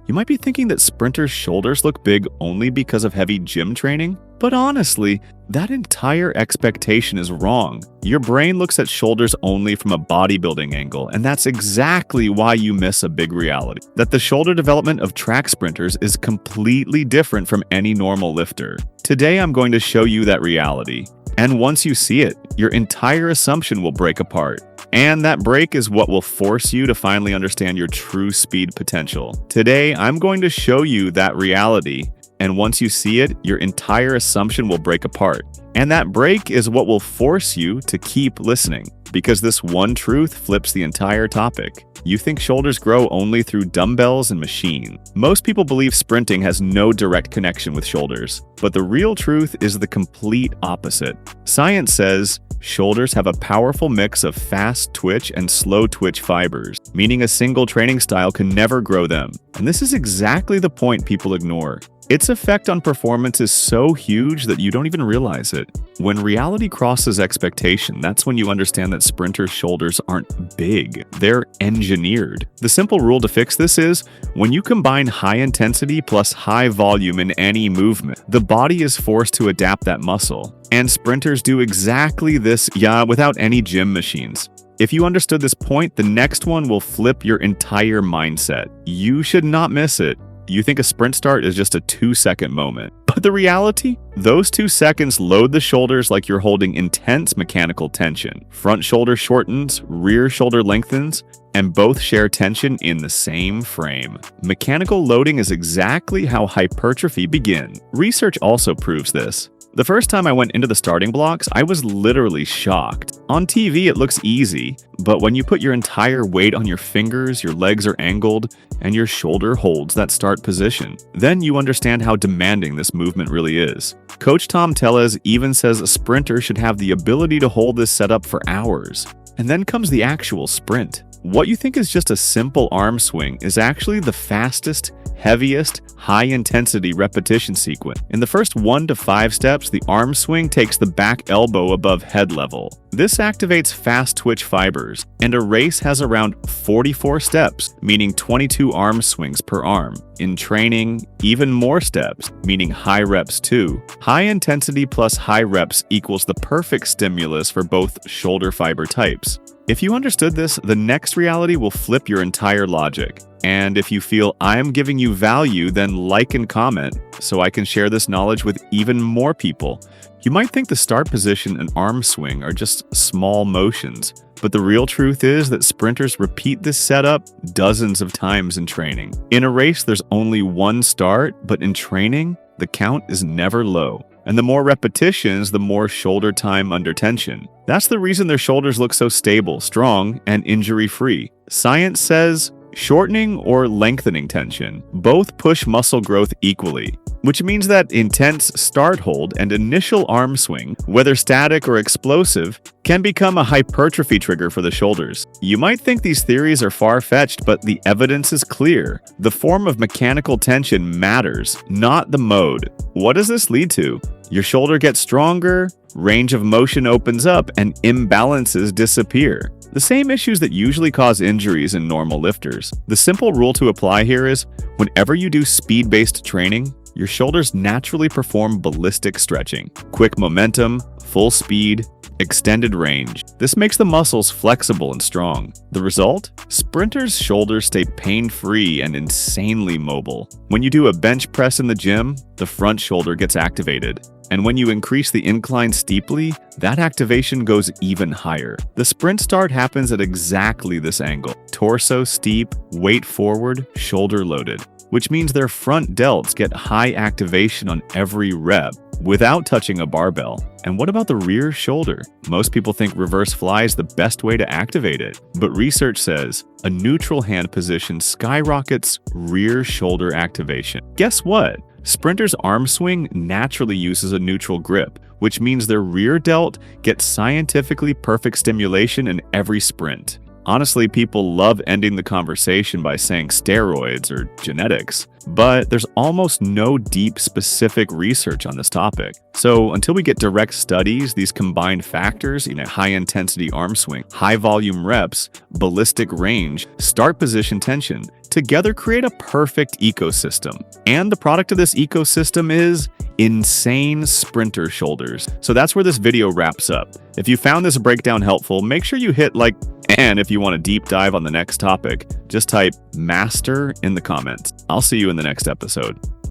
You might be thinking that sprinters' shoulders look big only because of heavy gym training, but honestly, that entire expectation is wrong. Your brain looks at shoulders only from a bodybuilding angle, and that's exactly why you miss a big reality. That the shoulder development of track sprinters is completely different from any normal lifter. Today I'm going to show you that reality. And once you see it, your entire assumption will break apart. And that break is what will force you to finally understand your true speed potential. Today, I'm going to show you that reality. And once you see it, your entire assumption will break apart. And that break is what will force you to keep listening. Because this one truth flips the entire topic. You think shoulders grow only through dumbbells and machine. Most people believe sprinting has no direct connection with shoulders. But the real truth is the complete opposite. Science says shoulders have a powerful mix of fast twitch and slow twitch fibers, meaning a single training style can never grow them. And this is exactly the point people ignore. Its effect on performance is so huge that you don't even realize it. When reality crosses expectation, that's when you understand that sprinters' shoulders aren't big, they're engineered. The simple rule to fix this is, when you combine high intensity plus high volume in any movement, the body is forced to adapt that muscle. And sprinters do exactly this, without any gym machines. If you understood this point, the next one will flip your entire mindset. You should not miss it. You think a sprint start is just a 2-second moment. But the reality? Those 2 seconds load the shoulders like you're holding intense mechanical tension. Front shoulder shortens, rear shoulder lengthens, and both share tension in the same frame. Mechanical loading is exactly how hypertrophy begins. Research also proves this. The first time I went into the starting blocks, I was literally shocked. On TV, it looks easy, but when you put your entire weight on your fingers, your legs are angled, and your shoulder holds that start position, then you understand how demanding this movement really is. Coach Tom Tellez even says a sprinter should have the ability to hold this setup for hours. And then comes the actual sprint. What you think is just a simple arm swing is actually the fastest, heaviest, high-intensity repetition sequence. In the first 1 to 5 steps, the arm swing takes the back elbow above head level. This activates fast twitch fibers, and a race has around 44 steps, meaning 22 arm swings per arm. In training, even more steps, meaning high reps too. High intensity plus high reps equals the perfect stimulus for both shoulder fiber types. If you understood this, the next reality will flip your entire logic. And if you feel I'm giving you value, then like and comment so I can share this knowledge with even more people. You might think the start position and arm swing are just small motions, but the real truth is that sprinters repeat this setup dozens of times in training. In a race, there's only one start, but in training, the count is never low. And the more repetitions, the more shoulder time under tension. That's the reason their shoulders look so stable, strong, and injury-free. Science says shortening or lengthening tension both push muscle growth equally, which means that intense start hold and initial arm swing, whether static or explosive, can become a hypertrophy trigger for the shoulders. You might think these theories are far-fetched, but the evidence is clear. The form of mechanical tension matters, not the mode. What does this lead to? Your shoulder gets stronger, range of motion opens up, and imbalances disappear. The same issues that usually cause injuries in normal lifters. The simple rule to apply here is, whenever you do speed-based training, your shoulders naturally perform ballistic stretching. Quick momentum, full speed, extended range. This makes the muscles flexible and strong. The result? Sprinters' shoulders stay pain-free and insanely mobile. When you do a bench press in the gym, the front shoulder gets activated. And when you increase the incline steeply, that activation goes even higher. The sprint start happens at exactly this angle. Torso steep, weight forward, shoulder loaded. Which means their front delts get high activation on every rep without touching a barbell. And what about the rear shoulder? Most people think reverse fly is the best way to activate it, but research says a neutral hand position skyrockets rear shoulder activation. Guess what? Sprinters' arm swing naturally uses a neutral grip, which means their rear delt gets scientifically perfect stimulation in every sprint. Honestly, people love ending the conversation by saying steroids or genetics, but there's almost no deep, specific research on this topic. So until we get direct studies, these combined factors, high-intensity arm swing, high-volume reps, ballistic range, start position tension, together create a perfect ecosystem. And the product of this ecosystem is insane sprinter shoulders. So that's where this video wraps up. If you found this breakdown helpful, make sure you hit like, and if you want a deep dive on the next topic, just type master in the comments. I'll see you in the next episode.